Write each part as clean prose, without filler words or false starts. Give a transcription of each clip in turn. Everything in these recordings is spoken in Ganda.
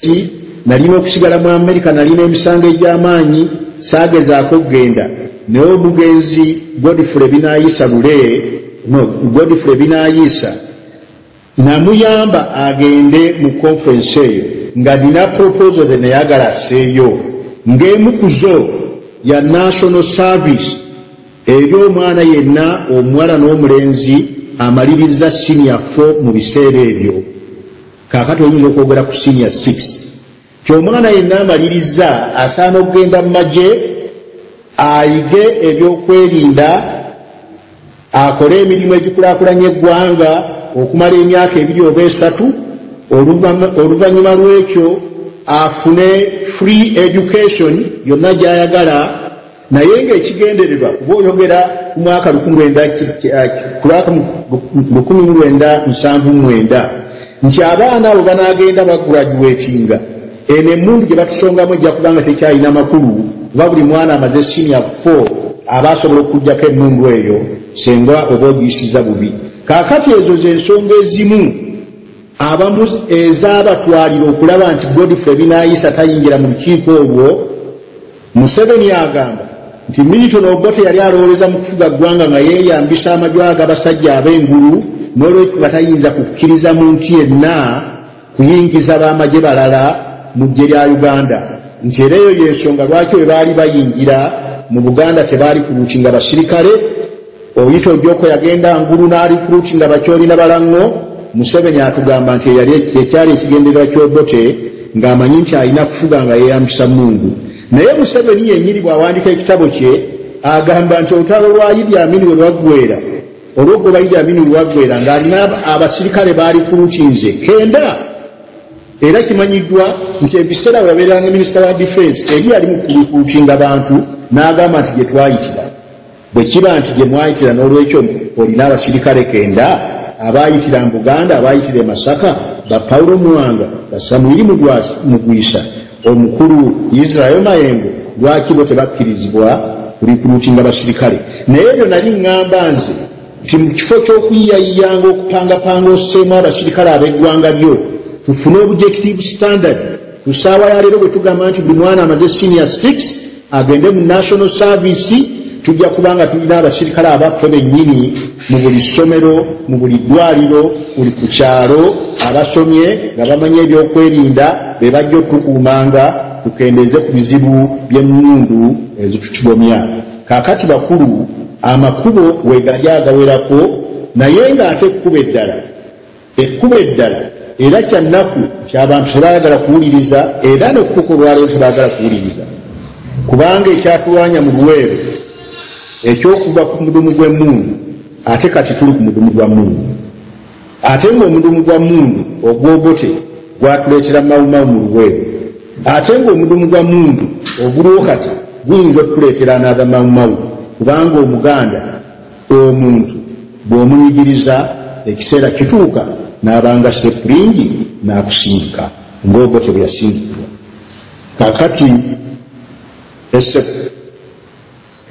university nalina okusigala mu America nalina emisango egy'amaanyi saagezaako kugenda naye omugenzi Godfrey Binaayisa namuyamba agende mu conference eyo nga dina proposal ze nayagala asseeyo ng'emu ku zo ya national service eri omwana yenna omuwala n'omulenzi amaliriza senior 4 mu biseera ebyo kaakati oyinza okwogera ku senior 6 ky'omwana yenna amaliriza asaana okugenda mu magye ayige ebyokwerinda akole emirimu egikulaakulanya eggwanga okumala emyaka 2 oba 3 oluvannyuma lw'ekyo afune free education yonna gy'ayagala naye ng'ekigendererwa kuba oyogera ku mwaka 1979 nti abaana abo banaagenda bagraduatinga eno emmundu gye batusongamu ejja kubanga tekyalina makulu kuba buli mwana amaze senior 4 aba asobola okugjako emmundu eyo senga oba ogiyisiza bubi kaakati ezo z'ensonga ezimu abamu ezaabatwalira okulaba nti Godfrey Binaayisa tayingira mu lukiiko olwo. Museveni agamba nti Milton Obote yali alowoleza mu kufuga ggwanga nga yeeyambisa amajwi ag'abasajja ab'engulu n'olwekyo batayinza kukkiriza muntu yenna kuyingiza b'amagye balala mu ggye lya Uganda nti era eyo y'ensonga lwaki bwe baali bayingira mu Buganda tebaali kuluutinga basirikale oyita Ojjoko yagenda ngulu n'alikuluutinga bakyolina balango. Museveni atugamba nti ekyali ekigendererwa ky'Obote ng'amanyi nti alina kufuga nga yeeyambisa Mundu. Naye Museveni yennyini bw'awandiika ekitabo kye agamba nti olutalo lwa Idi Amin we lwaggweera olw'oggoba Idi Amin lwaggweera ng'alina abasirikale baali kuluutinze 9 era kimanyiddwa nti ebiseera bwe yabeeranga minisita wa defense eri yali mu kuluutinga bantu n'agamba nti gye twayitira bwe kiba nti gye mwayitira n'olwekyo olina abasirikale 9 abayitira mu Buganda abayitira e Masaka ba Paulo Muwanga ba Samwiri Mugwisa omukulu Israel Mayengo lwaki bo tebakkirizibwa kulikuutinga basirikale. Naye ebyo nali ŋŋamba nze nti mu kifo ky'okuyiyayiyanga okupangapanga osseemu abasirikale ab'eggwanga lyo tufune objective standard ku ssaawa ya leero bwe tugamba nti buli mwana amaze senior 6 agende mu national service tujja kubanga tulina abasirikale abaffe bennyini mu buli ssomero mu buli ddwaliro buli ku kyalo abasomye nga bamanyi ebyokwerinda be bajja okutukuumanga tukendeeze ku bizibu by'emmundu ezitutugomya. Kaakati bakulu amakubo wegali agawerako naye ng'ate ekkubo eddala era kyannaku ky'abantu tebaagala kuwuliriza era n'okkuko olwaleero tebaagala kuwuliriza kubanga ekyatulwanya mu Luweero ekyokuva ku mudumu gw'emmundu ate kati tuli ku mudumu gwa Mundu ate ng'omudumu gwa Mundu ogw'Obote gwatuleetera Mawu mu Luweero ate ng'omudumu gwa Mundu oguliwo kati guyinza okutuleetera another Mawu kubanga Omuganda omuntu bw'omunyigiriza ekiseera kituuka n'abanga sepulingi n'akusindika ng'Obote bwe yasindikibwa. Kaakati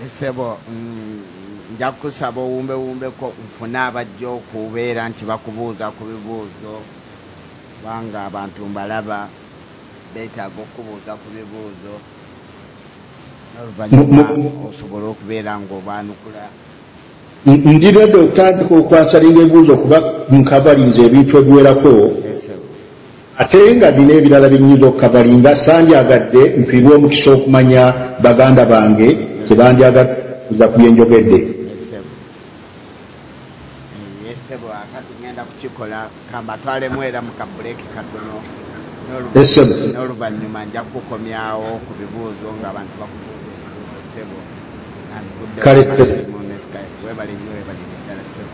Sebo nja kusaba owumbewumbeko nfune abajja okubeera nti bakubuuza ku bibuuzo kubanga abantu mbalaba beetaaga okubuuza ku bibuuzo n'oluvannyuma osobola okubeera ng'obaanukula. Ndiredde okutandika okwasalinga ebibuuzo okuba nkavalinze ebintu ebiwerako ate nga bina ebirala byennyinza okukavalinga sandyagadde nfiirwa omukisa okumanya baganda bange kyebandyagadde kuza ku byenjogedde. Sebo akati ngenda kukikola kamba twalemu era mu kabuleeki katono n'oluvannyuma nja kukomyawo ku bibuuzo ng'abantu bakubuuza Sebo webale nnyo webalire ddala Sebo.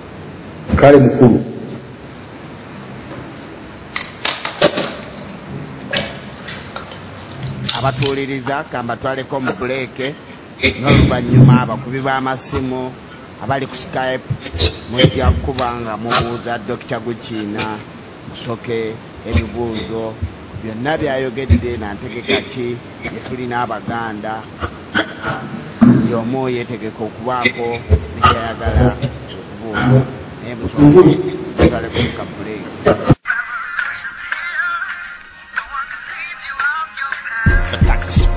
Kale mukulu abatuuliriza kamba twaleko mu buleeke n'oluvannyuma abakubi b'amasimu abali ku Skype mujja kuba nga mubuuza Dr. Gukiina musoke ebibuuzo byonna byayogedde nantegeka ki bye tulina Abaganda buli omu yeetegeka okubaako nekyayagala okubuuza naye musoke twaleko mu kabuleeke.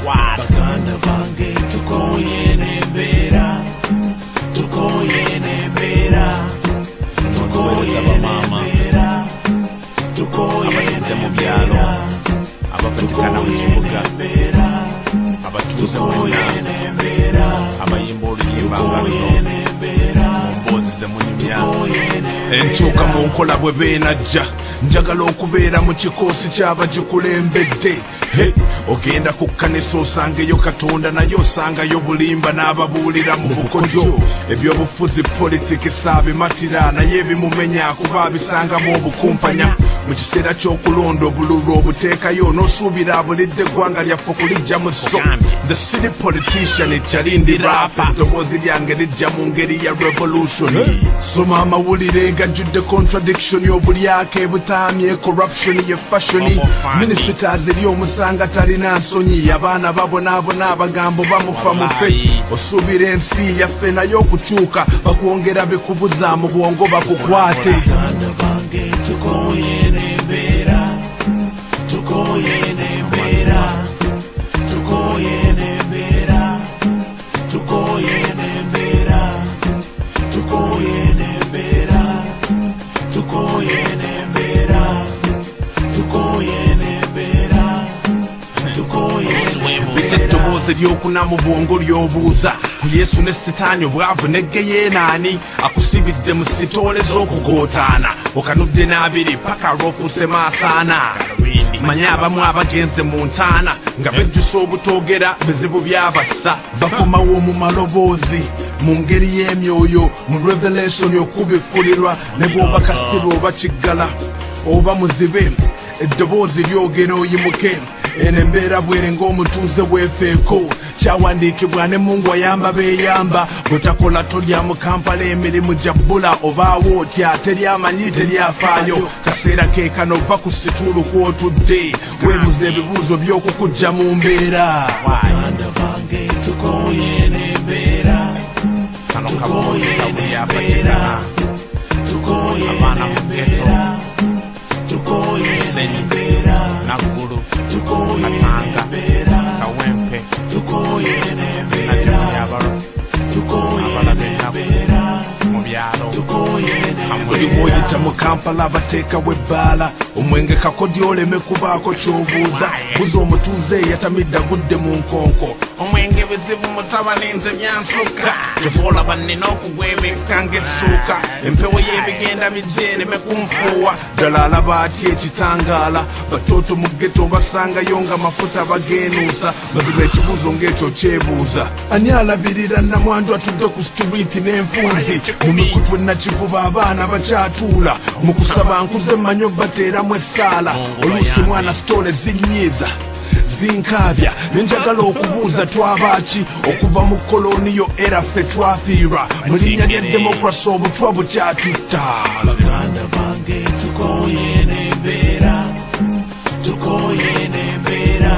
Baganda bange tukoye n'embeera, tukoye n'embeera, tukoye n'embeera, tukoye n'embeera, abapatikana mu kibuga abatuuze mwenna abayimba oluyimba nga luno mumbozi ze munyumya enkyuka mu nkola bwe beenajja njagala okubeera mu kikoosi ky'abagikulembedde ogenda ku kkanisa osangeyo Katonda naye osangayo bulimba n'ababuulira mu bukodyo ebyobufuzi politiki saabimatira naye ebimumenya kuba abisangamu obukumpanya mu kiseera ky'okulonda obululu obuteekayo n'osuubira abulidde eggwanga lyaffe okulijja mu zo the city politician ekyalindira eddoboozi lyange lijja mu ngeri ya revolution soma amawulire gajjudde contradiction obulyako ebutaamye corruption ye fashion ministers eri omusanga talina nsonyi abaana babonaabona abagambo bamufa mufe osuubira ensi yaffe naye okukyuka bakwongera bikubuza mu bwongo bakukwate tukoye n'embeera, tukoye n'embeera, tukoye n'embeera, tukoye n'embeera, tukoye n'embeera, tukoye n'embeera, tukoye n'embeera, tukoye n'embeera. Eddoboozi ly'okuna mu bwongo ly'obuuza ku Yesu ne Sitaani obwavu neggeyeenaani akusibidde mu sitoole z'okugootaana okanudde n'abiri paka lw'ofuuse maasaana manye abamu abagenze mu ntaana nga bejjusa obutoogera bizibu byabassa bakomawo mu maloboozi mu ngeri y'emyoyo mu revelation okubikkulirwa ne bw'oba kasitiro oba kiggala oba muzibe eddoboozi lyogera oyimuke eno embeera bwere ng'omutuuze weefeeko kyawandiikibwa ne Mungu ayamba beeyamba bwetakola tolya mu Kampala emirimu jabbula obaawo otya teryamanyi teryafaayo kaseera keekano va ku situulu kw'otudde weebuza ebibuuzo by'okukujja mu mbeera Baganda bange tukoye n'embeera, tukoye n'embeera, tukoye n'embeera, tukoye n'embeera, naggulu tukoye Katanga Kawempe tukoye n'embeera, tukoye n'embeera, mu byalo tukoye buli bw'oyita mu Kampala bateekawo ebbaala omwenge kakodyo oleme kubaako ky'obuuza buza omutuuze yatamidde agudde mu nkonko omwenge bizibu mutabani nze byansukka teboola bannina okugwebekka ng'essuuka empewo y'ebigenda bijja ereme kunfuuwa ddala alaba atya ekitangaala batooto mu ggeto basangayo nga mafuta bageenuusa baziba ekibuuzo ng'ekyo kyebuuza ani alabirira nnamwandu atudde ku situwiiti n'enfunzi mu mikutu nakivuba abaana bakyatuula mu kusaba nkuze mmanyo bateeramu essaala oluusi mwana sitole zinyiiza zinkaabya nenjagala okubuuza twabaaki okuva mu koloniyo era ffe twafiirwa mu linnya lya demokrasi obutwa bukyatutta Baganda bange tukoye n'embeera, tukoye n'embeera,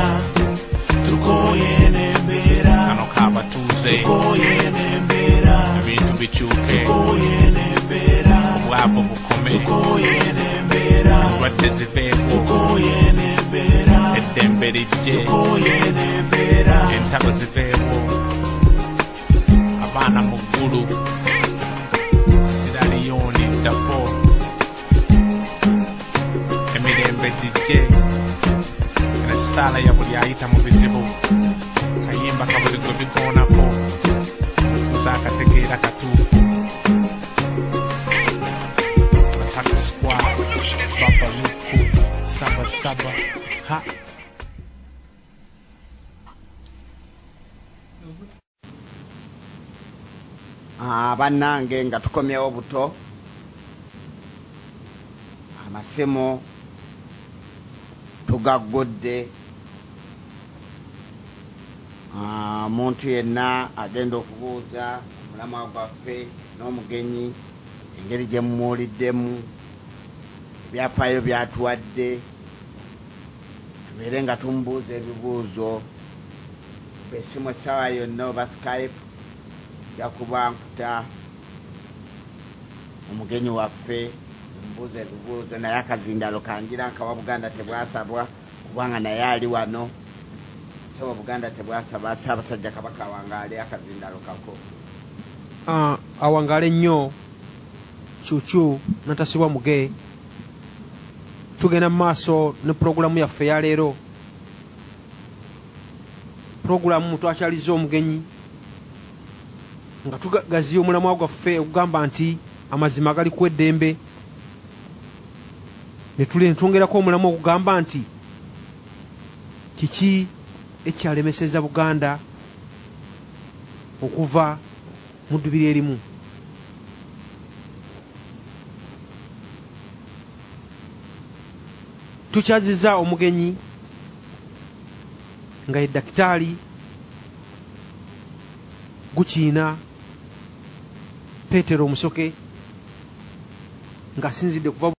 tukoye n'embeera, kano kaabatuuze tukoye n'embeera, ebintu bikyuke tukoye n'embeera, obwavu bukome tukoye n'embeera, endwadde ziveeko tukoye n'embeera, eddembe lijje tukoye n'embeera, entalo ziveewo abaana mu ggulu siraliyoni ddapo emirembe gijje essaala ya buli ayita mu bizibu kayimba kabuli gwe bikoonako mutuuza akategeera katuufu Attack Squad Babaluku Saba ha bannange nga tukomyewo buto amasimu tugaggudde muntu yenna agenda okubuuza omulamwa gwaffe n'omugenyi engeri gye mumuwuliddemu ebyafaayo byatuwadde tubeere nga tumubuuza ebibuuzo besimu essaawa yonna oba Skype jakuba nkuta omugenyi waffe mbuuza ebibuuzo naye akazindalo kangira nkawa Buganda tebwasabwa kubanga naye ali wano sebo Buganda tebwasaba Ssaabasajja Kabaka awangaale akazindalo kako. Awangaale nnyo Cuucu natasibwa muge. Tugenda mu maaso ne pulogulaamu yaffe ya leero. Pulogulaamu twakyaliza omugenyi nga tugaziya omulamwa gwaffe okugamba nti amazima gali ku eddembe. Ne twongerako omulamu okugamba nti kiki ekyalemeseza Buganda okuva Muddubi Lyerimu. Tukyaziza omugenyi nga ye Dakitaali Gukiina Petero Omusoke nga asinzidde kuva